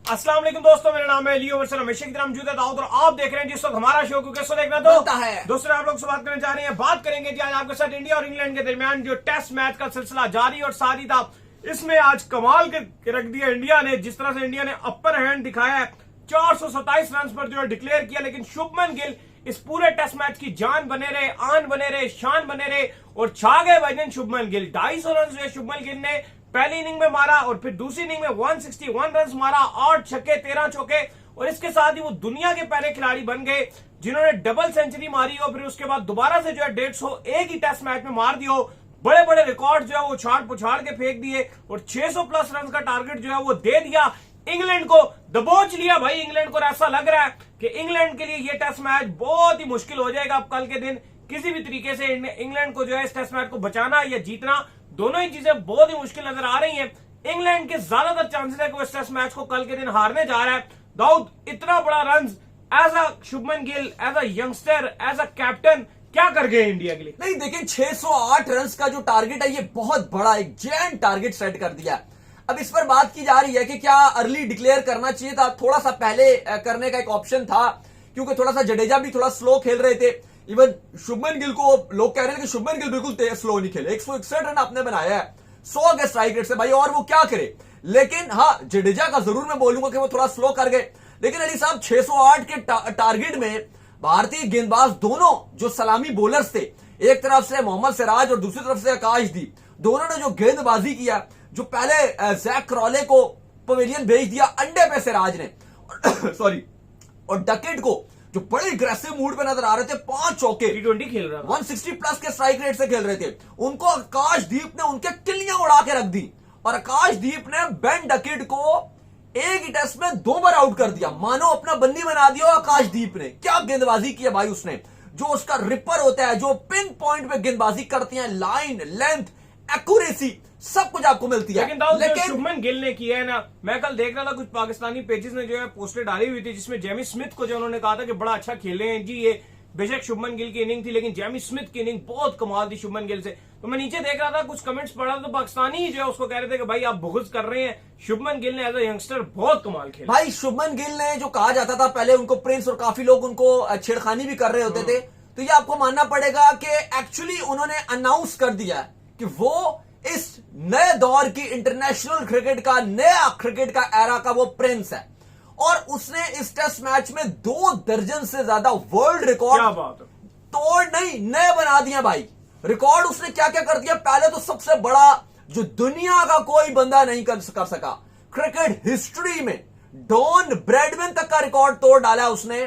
अस्सलाम वालेकुम दोस्तों, मेरा नाम है लियो वर्षन हमेशा की तरह मौजूद है दाऊद और आप देख रहे हैं जिस वक्त हमारा शो को कैसे देखना तो है। दोस्तों आप लोग से बात करने जा रहे हैं, बात करेंगे जी आज आपके साथ इंडिया और इंग्लैंड के दरमियान जो टेस्ट मैच का सिलसिला जारी और सारी था। इसमें आज कमाल के रख दिया इंडिया ने, जिस तरह से इंडिया ने अपर हैंड दिखाया है 427 रन पर जो है डिक्लेयर किया, लेकिन शुभमन गिल इस पूरे टेस्ट मैच की जान बने रहे, आन बने रहे, शान बने रहे और छा गए भाईजान शुभमन गिल। 250 रन जो है शुभमन गिल ने पहली इनिंग में मारा और फिर दूसरी इनिंग में 161 रन मारा, 8 छक्के 13 चौके और इसके साथ ही वो दुनिया के पहले खिलाड़ी बन गए जिन्होंने डबल सेंचुरी मारी और फिर उसके बाद दोबारा से जो है 150 एक ही टेस्ट मैच में मार दियो। बड़े बड़े रिकॉर्ड जो है वो उछाड़ पुछाड़ के फेंक दिए और 600 प्लस रन का टारगेट जो है वो दे दिया, इंग्लैंड को दबोच लिया भाई इंग्लैंड को। ऐसा लग रहा है कि इंग्लैंड के लिए ये टेस्ट मैच बहुत ही मुश्किल हो जाएगा। अब कल के दिन किसी भी तरीके से इंग्लैंड को जो है इस टेस्ट मैच को बचाना या जीतना, दोनों ही चीजें बहुत ही मुश्किल नजर आ रही हैं। इंग्लैंड के ज्यादातर चांसेस है कि वो इस टेस्ट मैच को कल के दिन हारने जा रहा है। दाऊद, इतना बड़ा run as a Shubman Gill, as a youngster, as a captain क्या कर गए इंडिया के लिए? नहीं देखिए, 608 रन का जो टारगेट है ये बहुत बड़ा एक जेंट टारगेट सेट कर दिया। अब इस पर बात की जा रही है कि क्या अर्ली डिक्लेयर करना चाहिए था, थोड़ा सा पहले करने का एक ऑप्शन था, क्योंकि थोड़ा सा जडेजा भी थोड़ा स्लो खेल रहे थे। इवन शुभमन गिल को लोग कह रहे हैं कि शुभमन गिल बिल्कुल स्लो नहीं खेले, 161 रन आपने बनाया है 100 के स्ट्राइक रेट से भाई, और वो क्या करे। लेकिन हाँ, जडेजा का जरूर मैं बोलूंगा कि वो थोड़ा स्लो कर गए। लेकिन अली साहब 608 के टारगेट में भारतीय गेंदबाज दोनों जो सलामी बॉलर्स थे, एक तरफ से मोहम्मद सिराज और दूसरी तरफ से आकाशदीप, दोनों ने जो गेंदबाजी किया, जो पहले जैक क्रॉले को पवेलियन भेज दिया अंडे पे सिराज ने सॉरी, और डकेट को जो बड़े अग्रेसिव मूड पे नजर आ रहे थे, 5 चौके T20 खेल रहा था, 160 प्लस के स्ट्राइक रेट से खेल रहे थे, उनको आकाशदीप ने उनके किल्लियां उड़ा के रख दी और आकाशदीप ने बेन डकेट को एक ही टेस्ट में 2 बार आउट कर दिया, मानो अपना बंदी बना दिया। आकाशदीप ने क्या गेंदबाजी की है भाई उसने, जो उसका रिपर होता है, जो पिन पॉइंट पे गेंदबाजी करती है, लाइन लेंथ एक्यूरेसी सब कुछ आपको मिलती है। लेकिन शुभमन गिल ने किया है ना, मैं कल देख रहा था कुछ पाकिस्तानी पेजेस ने जो है पोस्टर डाली हुई थी जिसमें जेमी स्मिथ को जो उन्होंने कहा था कि बड़ा अच्छा खेले हैं जी, ये बेशक शुभमन गिल की इनिंग थी लेकिन जेमी स्मिथ की इनिंग बहुत कमाल थी शुभमन गिल से। तो मैं नीचे देख रहा था कुछ कमेंट्स पढ़ रहा था, तो पाकिस्तानी ही जो है उसको कह रहे थे कि भाई आप बुग़्ज़ कर रहे हैं, शुभमन गिल ने एज अ यंगस्टर बहुत कमाल खेला। भाई शुभमन गिल ने जो कहा जाता था पहले उनको प्रिंस, और काफी लोग उनको छेड़खानी भी कर रहे होते थे, तो ये आपको मानना पड़ेगा कि एक्चुअली उन्होंने अनाउंस कर दिया कि वो इस नए दौर की इंटरनेशनल क्रिकेट का, नया क्रिकेट का एरा का वो प्रिंस है। और उसने इस टेस्ट मैच में 2 दर्जन से ज्यादा वर्ल्ड रिकॉर्ड तोड़ नहीं नए बना दिया भाई। रिकॉर्ड उसने क्या क्या कर दिया, पहले तो सबसे बड़ा जो दुनिया का कोई बंदा नहीं कर सका क्रिकेट हिस्ट्री में, डॉन ब्रैडमैन तक का रिकॉर्ड तोड़ डाला उसने,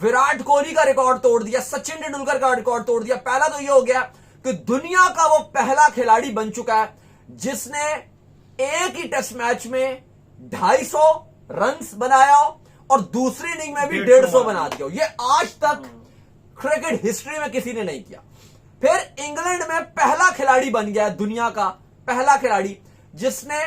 विराट कोहली का रिकॉर्ड तोड़ दिया, सचिन तेंदुलकर का रिकॉर्ड तोड़ दिया। पहला तो यह हो गया कि दुनिया का वो पहला खिलाड़ी बन चुका है जिसने एक ही टेस्ट मैच में 250 रन बनाया और दूसरी इनिंग में भी 150 बना दिया। ये आज तक क्रिकेट हिस्ट्री में किसी ने नहीं किया। फिर इंग्लैंड में पहला खिलाड़ी बन गया, दुनिया का पहला खिलाड़ी जिसने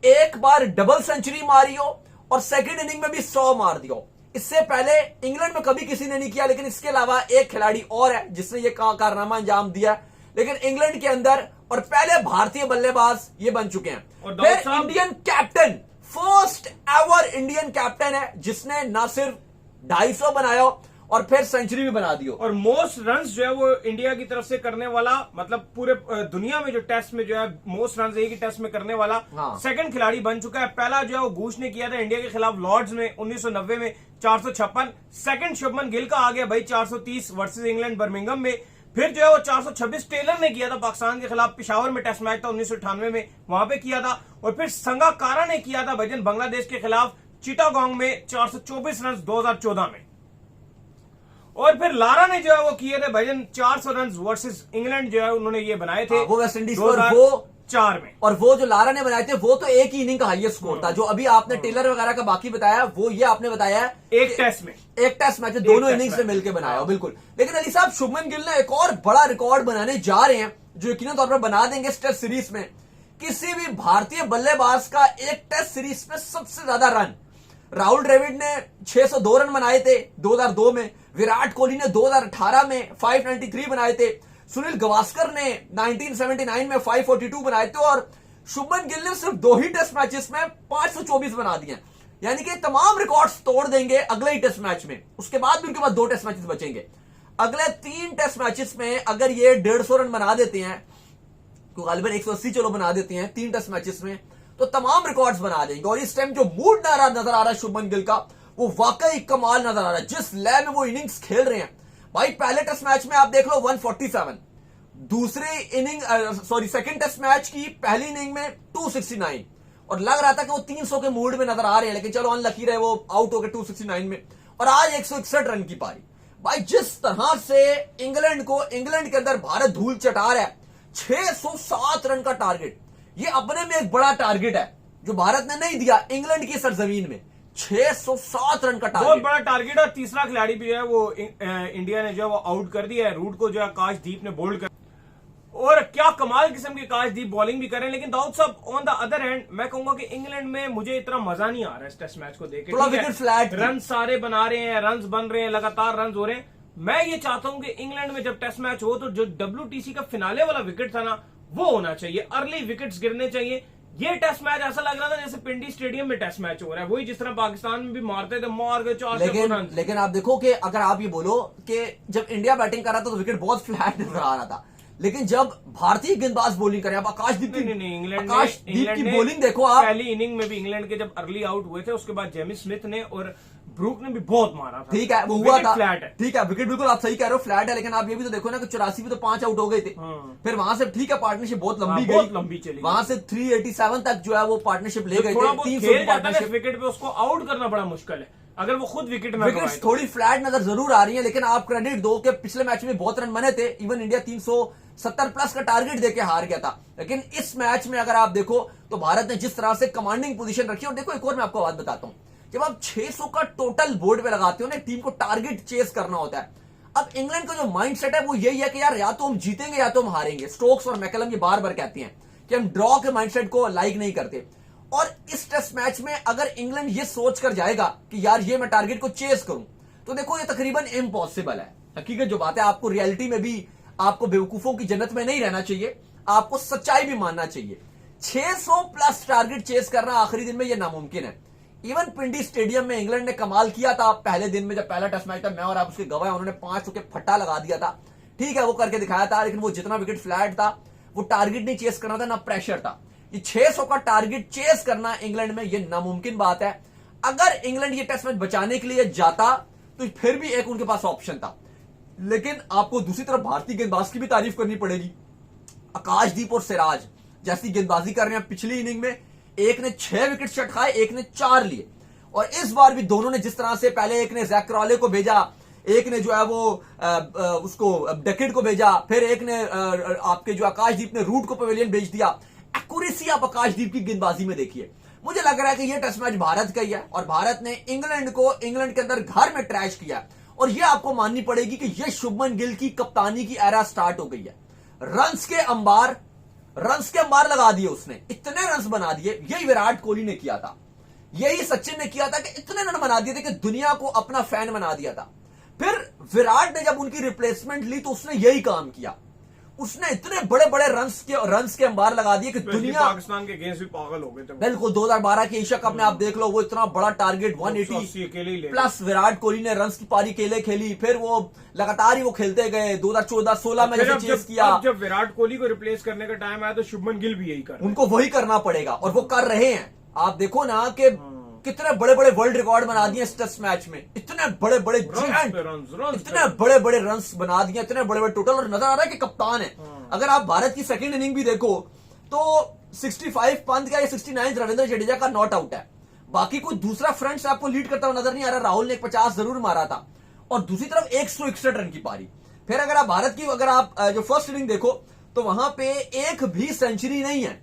एक बार डबल सेंचुरी मारी हो और सेकंड इनिंग में भी 100 मार दिया। इससे पहले इंग्लैंड में कभी किसी ने नहीं किया, लेकिन इसके अलावा एक खिलाड़ी और है जिसने ये कारनामा अंजाम दिया, लेकिन इंग्लैंड के अंदर, और पहले भारतीय बल्लेबाज ये बन चुके हैं। फिर Indian captain, first ever Indian captain है जिसने ना सिर्फ 250 बनाया और फिर सेंचुरी भी बना दी, और मोस्ट रन्स जो है वो इंडिया की तरफ से करने वाला, मतलब पूरे दुनिया में जो टेस्ट में जो है मोस्ट रन्स एक ही टेस्ट में करने वाला सेकंड खिलाड़ी बन चुका है। पहला जो है वो घूस ने किया था इंडिया के खिलाफ लॉर्ड्स में 1990 में 456, सेकंड शुभमन गिल का आ गया भाई 430 वर्सेस इंग्लैंड बर्मिंघम में। फिर जो है वो 426 टेलर ने किया था पाकिस्तान के खिलाफ, पिशावर में टेस्ट मैच था 1998 में, वहां पे किया था। और फिर संगाकारा ने किया था भजन बांग्लादेश के खिलाफ चिटागोंग में 424 रन 2014 में। और फिर लारा ने जो है वो किए थे भजन 400 रन वर्सेस इंग्लैंड जो है उन्होंने ये बनाए थे वो वेस्ट इंडीज पर, वो 4 में। और वो जो लारा ने बनाए थे वो तो एक ही इनिंग का हाईएस्ट स्कोर था। जो अभी आपने टेलर वगैरह का बाकी बताया वो ये आपने बताया एक टेस्ट मैच में दोनों इनिंग से मिलकर बनाया बिल्कुल। लेकिन अली साहब शुभमन गिल ने एक और बड़ा रिकॉर्ड बनाने जा रहे हैं जो यकीनन तौर पर बना देंगे इस टेस्ट सीरीज में। किसी भी भारतीय बल्लेबाज का एक टेस्ट सीरीज में सबसे ज्यादा रन, राहुल द्रविड़ ने 602 रन बनाए थे 2002 में, विराट कोहली ने 2018 में 593 बनाए थे, सुनील गावस्कर ने 1979 में 542 बनाए थे और शुभमन गिल ने सिर्फ 2 ही टेस्ट मैचेस में 524 बना दिए। यानी कि तमाम रिकॉर्ड्स तोड़ देंगे अगले ही टेस्ट मैच में। उसके बाद भी उनके पास 2 टेस्ट मैचेस बचेंगे। अगले 3 टेस्ट मैचेस में अगर ये 150 रन बना देते हैं, तो गालिबन 180 चलो बना देते हैं 3 टेस्ट मैचेस में, तो तमाम रिकॉर्ड्स बना देंगे। और इस टाइम जो मूड नजर आ रहा है शुभमन गिल का, वो वाकई कमाल नजर आ रहा है। जिस लय में वो इनिंग्स खेल रहे हैं भाई, पहले टेस्ट मैच में आप देख लो 147, दूसरे इनिंग सेकंड टेस्ट मैच की पहली इनिंग में 269, और लग रहा था कि वो 300 के मूड में नजर आ रहे हैं, लेकिन चलो अनलकी रहे, वो आउट हो गए 269 में। और आज 161 रन की पारी। भाई जिस तरह से इंग्लैंड के अंदर भारत धूल चटा रहा है, 607 रन का टारगेट, ये अपने में एक बड़ा टारगेट है जो भारत ने नहीं दिया इंग्लैंड की सरजमीन में। 607 रन का बहुत टारगेट, बड़ा टारगेट। और तीसरा खिलाड़ी भी है वो इंडिया ने जो है वो आउट कर दिया है, रूट को जो है आकाशदीप ने बोल्ड कर, और क्या कमाल किस्म की आकाशदीप बॉलिंग भी करें। लेकिन दाऊद साहब ऑन द अदर हैंड मैं कहूंगा कि इंग्लैंड में मुझे इतना मजा नहीं आ रहा है इस टेस्ट मैच को देख थोड़ा विकेट फ्लैट, रन सारे बना रहे हैं, रन बन रहे हैं, लगातार रन हो रहे हैं। मैं ये चाहता हूं कि इंग्लैंड में जब टेस्ट मैच हो तो जो WTC का फिनाले वाला विकेट था ना, वो होना चाहिए, अर्ली विकेट्स गिरने चाहिए। ये टेस्ट मैच ऐसा लग रहा था जैसे पिंडी स्टेडियम में टेस्ट मैच हो रहा है, वही जिस तरह पाकिस्तान में भी मारते थे, मार गए 4 रन। लेकिन आप देखो कि अगर आप ये बोलो कि जब इंडिया बैटिंग कर रहा था तो विकेट बहुत फ्लैट नजर आ रहा था, लेकिन जब भारतीय गेंदबाज बॉलिंग करें, आप आकाशदीप की बॉलिंग देखो आप। पहली इनिंग में भी इंग्लैंड के जब अर्ली आउट हुए थे, उसके बाद जेमी स्मिथ ने और ब्रूक ने भी बहुत मारा था। ठीक है, वो हुआ था, फ्लैट है, ठीक है, विकेट बिल्कुल आप सही कह रहे हो, फ्लैट है। लेकिन आप ये भी तो देखो ना कि 84 में तो 5 आउट हो गए थे। फिर वहां से ठीक है, पार्टनरशिप बहुत लंबी गई, बहुत लंबी चली, वहां से 387 तक जो है वो पार्टनरशिप ले गए थे। 300 पार्टनरशिप विकेट पे उसको आउट करना बड़ा मुश्किल है अगर वो खुद विकेट में। विकेट थोड़ी फ्लैट नजर जरूर आ रही है, लेकिन आप क्रेडिट दो कि पिछले मैच में बहुत रन बने थे। इवन इंडिया 370 प्लस का टारगेट देके हार गया था, लेकिन इस मैच में अगर आप देखो तो भारत ने जिस तरह से कमांडिंग पोजीशन रखी। और देखो एक और मैं आपको बात बताता हूं, जब आप 600 का टोटल बोर्ड पे लगाते हो ना, टीम को टारगेट चेस करना होता है। अब इंग्लैंड का जो माइंडसेट है वो यही है कि यार या तो हम जीतेंगे या तो हम हारेंगे। स्टोक्स और मैकलम ये बार बार कहती हैं कि हम ड्रॉ के माइंडसेट को लाइक नहीं करते। और इस टेस्ट मैच में अगर इंग्लैंड ये सोच कर जाएगा कि यार ये मैं टारगेट को चेस करूं, तो देखो ये तकरीबन इम्पॉसिबल है। हकीकत जो बात है, आपको रियलिटी में भी आपको बेवकूफों की जन्नत में नहीं रहना चाहिए, आपको सच्चाई भी मानना चाहिए। 600 प्लस टारगेट चेस करना आखिरी दिन में यह नामुमकिन है। इवन पिंडी स्टेडियम में इंग्लैंड ने कमाल किया था पहले दिन में, जब पहला टेस्ट मैच था, मैं और आप उसके गवाह, उन्होंने 5 के फट्टा लगा दिया था। ठीक है, वो करके दिखाया था, लेकिन वो जितना विकेट फ्लैट था, वो टारगेट नहीं चेस करना था, ना प्रेशर था। ये 600 का टारगेट चेस करना इंग्लैंड में ये नामुमकिन बात है। अगर इंग्लैंड ये टेस्ट मैच बचाने के लिए जाता तो फिर भी एक उनके पास ऑप्शन था। लेकिन आपको दूसरी तरफ भारतीय गेंदबाज की भी तारीफ करनी पड़ेगी। आकाशदीप और सिराज जैसी गेंदबाजी कर रहे हैं। पिछली इनिंग में एक ने 6 विकेट शट खाए, एक ने 4 लिए, और इस बार भी दोनों ने जिस तरह से, पहले एक ने जैक क्रॉले को भेजा, एक ने जो है वो उसको डेकेड को भेजा, फिर एक ने आपके जो आकाशदीप ने रूट को पवेलियन भेज दिया। एक्यूरेसी आप आकाशदीप की गेंदबाजी में देखिए। मुझे लग रहा है कि यह टेस्ट मैच भारत का ही है, और भारत ने इंग्लैंड के अंदर घर में ट्रैश किया। और यह आपको माननी पड़ेगी कि यह शुभमन गिल की कप्तानी की एरा स्टार्ट हो गई है। रन्स के अंबार लगा दिए उसने, इतने रन्स बना दिए। यही विराट कोहली ने किया था, यही सचिन ने किया था कि इतने रन बना दिए थे कि दुनिया को अपना फैन बना दिया था। फिर विराट ने जब उनकी रिप्लेसमेंट ली तो उसने यही काम किया, उसने इतने बड़े बड़े रन्स के अंबार लगा दिए कि दुनिया पाकिस्तान के अगेंस्ट भी पागल हो गए थे। बिल्कुल, 2012 के एशिया कप में आप देख लो, वो इतना बड़ा टारगेट 180 प्लस विराट कोहली ने रन्स की पारी अकेले खेली। फिर वो लगातार ही वो खेलते गए। 2014-16 में जब चेस किया, जब विराट कोहली को रिप्लेस करने का टाइम आया तो शुभमन गिल भी यही कर, उनको वही करना पड़ेगा, और वो कर रहे हैं। आप देखो ना कि कितने बड़े बड़े वर्ल्ड रिकॉर्ड बना दिए इस टेस्ट मैच में, इतने बड़े बड़े इतने बड़े बड़े रन्स बना दिए, इतने बड़े बड़े टोटल। और नजर आ रहा है कि कप्तान है। अगर आप भारत की सेकंड इनिंग भी देखो तो 65 पंत का या 69 रविंद्र जडेजा का नॉट आउट है। बाकी कोई दूसरा फ्रंट से आपको लीड करता हुआ नजर नहीं आ रहा। राहुल ने 50 जरूर मारा था, और दूसरी तरफ 161 रन की पारी। फिर अगर आप भारत की जो फर्स्ट इनिंग देखो तो वहां पे एक भी सेंचुरी नहीं है।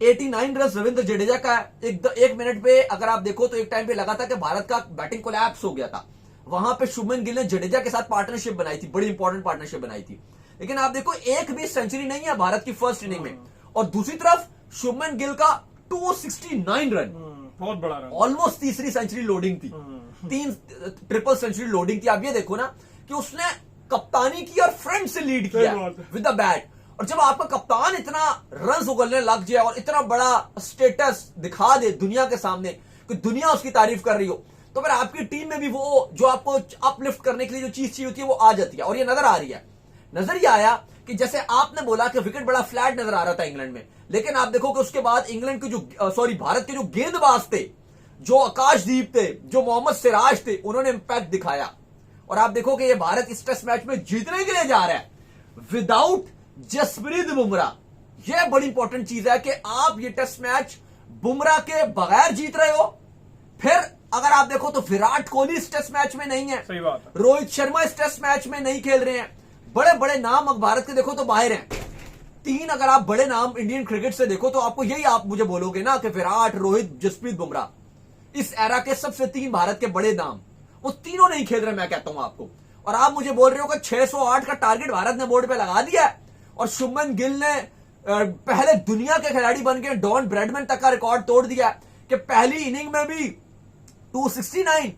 89 रन रविंद्र जडेजा का। एक मिनट पे अगर आप देखो तो एक टाइम पे लगा था कि भारत का बैटिंग कोलैप्स हो गया था। वहां पे शुभमन गिल ने जडेजा के साथ पार्टनरशिप बनाई थी, बड़ी इंपॉर्टेंट पार्टनरशिप बनाई थी। लेकिन आप देखो एक भी सेंचुरी नहीं है भारत की फर्स्ट इनिंग में। और दूसरी तरफ शुभमन गिल का 269 रन, बहुत बड़ा रन, ऑलमोस्ट तीसरी सेंचुरी लोडिंग थी, 3 ट्रिपल सेंचुरी लोडिंग थी। आप ये देखो ना कि उसने कप्तानी की और फ्रंट से लीड किया विद द बैट। और जब आपका कप्तान इतना रन उगलने लग जाए और इतना बड़ा स्टेटस दिखा दे दुनिया के सामने कि दुनिया उसकी तारीफ कर रही हो, तो फिर आपकी टीम में भी वो जो आपको अपलिफ्ट करने के लिए जो चीज चाहिए होती है वो आ जाती है। और ये नजर आ रही है। नजर ये आया कि जैसे आपने बोला कि विकेट बड़ा फ्लैट नजर आ रहा था इंग्लैंड में, लेकिन आप देखो कि उसके बाद इंग्लैंड के जो भारत के जो गेंदबाज थे, जो आकाशदीप थे, जो मोहम्मद सिराज थे, उन्होंने इंपैक्ट दिखाया। और आप देखो कि ये भारत इस टेस्ट मैच में जीतने के लिए जा रहा है विदाउट जसप्रीत बुमराह। यह बड़ी इंपॉर्टेंट चीज है कि आप ये टेस्ट मैच बुमराह के बगैर जीत रहे हो। फिर अगर आप देखो तो विराट कोहली इस टेस्ट मैच में नहीं है, सही बात है। रोहित शर्मा इस टेस्ट मैच में नहीं खेल रहे हैं। बड़े बड़े नाम अब भारत के देखो तो बाहर हैं। तीन अगर आप बड़े नाम इंडियन क्रिकेट से देखो तो आपको यही आप मुझे बोलोगे ना कि विराट, रोहित, जसप्रीत बुमराह, इस एरा के सबसे तीन भारत के बड़े नाम, वो तीनों नहीं खेल रहे। मैं कहता हूं आपको, और आप मुझे बोल रहे हो कि 608 का टारगेट भारत ने बोर्ड पे लगा दिया है। और शुभमन गिल ने पहले दुनिया के खिलाड़ी बन के डॉन ब्रैडमैन तक का रिकॉर्ड तोड़ दिया कि पहली इनिंग में भी 269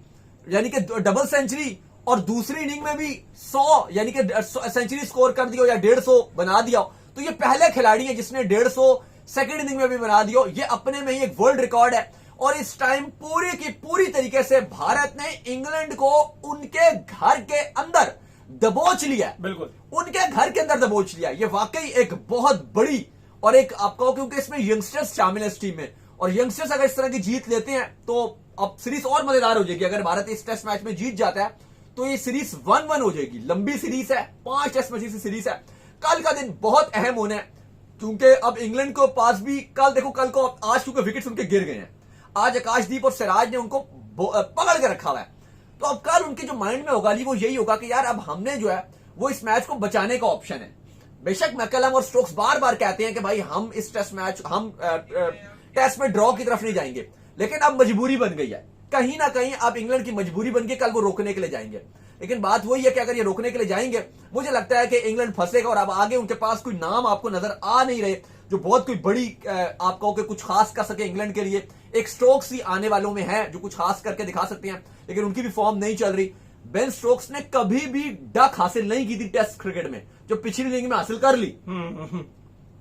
यानी कि डबल सेंचुरी, और दूसरी इनिंग में भी 100 यानी कि सेंचुरी स्कोर कर दिया या 150 बना दिया। तो ये पहले खिलाड़ी है जिसने 150 सेकेंड इनिंग में भी बना दिया। ये अपने में ही एक वर्ल्ड रिकॉर्ड है। और इस टाइम पूरी की पूरी तरीके से भारत ने इंग्लैंड को उनके घर के अंदर दबोच लिया। बिल्कुल उनके घर के अंदर दबोच लिया। ये वाकई एक बहुत बड़ी और एक आप कहो, क्योंकि इसमें यंगस्टर्स शामिल है इस टीम में, और यंगस्टर्स अगर इस तरह की जीत लेते हैं तो अब सीरीज और मजेदार हो जाएगी। अगर भारत इस टेस्ट मैच में जीत जाता है तो ये सीरीज 1-1 हो जाएगी। लंबी सीरीज है, 5 टेस्ट मैच की सीरीज है। कल का दिन बहुत अहम होना है, क्योंकि अब इंग्लैंड को पास भी कल देखो, कल को आज क्योंकि विकेट्स उनके गिर गए हैं, आज आकाशदीप और सिराज ने उनको पकड़ के रखा हुआ है। तो अब कल उनके जो माइंड में होगा वो यही होगा कि यार अब हमने जो है वो इस मैच को बचाने का ऑप्शन है। बेशक मैकलम और स्टोक्स बार बार कहते हैं कि भाई हम इस टेस्ट मैच टेस्ट में ड्रॉ की तरफ नहीं जाएंगे, लेकिन अब मजबूरी बन गई है। कहीं ना कहीं अब इंग्लैंड की मजबूरी बन गई, कल वो रोकने के लिए जाएंगे। लेकिन बात वही है कि अगर ये रोकने के लिए जाएंगे, मुझे लगता है कि इंग्लैंड फंसेगा और अब आगे उनके पास कोई नाम आपको नजर आ नहीं रहे जो बहुत कोई बड़ी आप कहो कि कुछ खास कर सके इंग्लैंड के लिए। एक स्टोक्स ही आने वालों में है जो कुछ खास करके दिखा सकते हैं, लेकिन उनकी भी फॉर्म नहीं चल रही। बेन स्टोक्स ने कभी भी डक हासिल नहीं की थी टेस्ट क्रिकेट में, जो पिछली इनिंग में हासिल कर ली।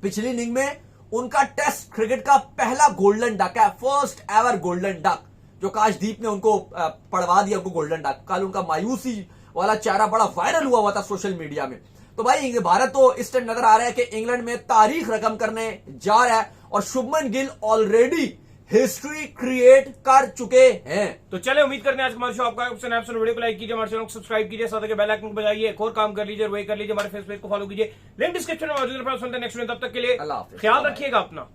पिछली इनिंग में उनका टेस्ट क्रिकेट का पहला गोल्डन डक है, फर्स्ट एवर गोल्डन डक, जो आकाशदीप ने उनको पढ़वा दिया उनको गोल्डन डक। कल उनका मायूसी वाला चेहरा बड़ा वायरल हुआ था सोशल मीडिया में। तो भाई भारत तो इस टाइम नजर आ रहा है कि इंग्लैंड में तारीख रकम करने जा रहा है, और Shubman Gill already history create कर चुके हैं। तो चले, उम्मीद करते हैं आज हमारे शो आपका वीडियो को लाइक कीजिए, हमारे चैनल को सब्सक्राइब कीजिए, साथ ही बेल आइकन को बजाइए, एक और काम कर लीजिए, वही कर लीजिए, हमारे फेसबुक को फॉलो कीजिए, लिंक डिस्क्रिप्शन में मौजूद है। नेक्स्ट वीडियो, तब तक के लिए अल्लाह हाफिज़, ख्याल रखिएगा अपना।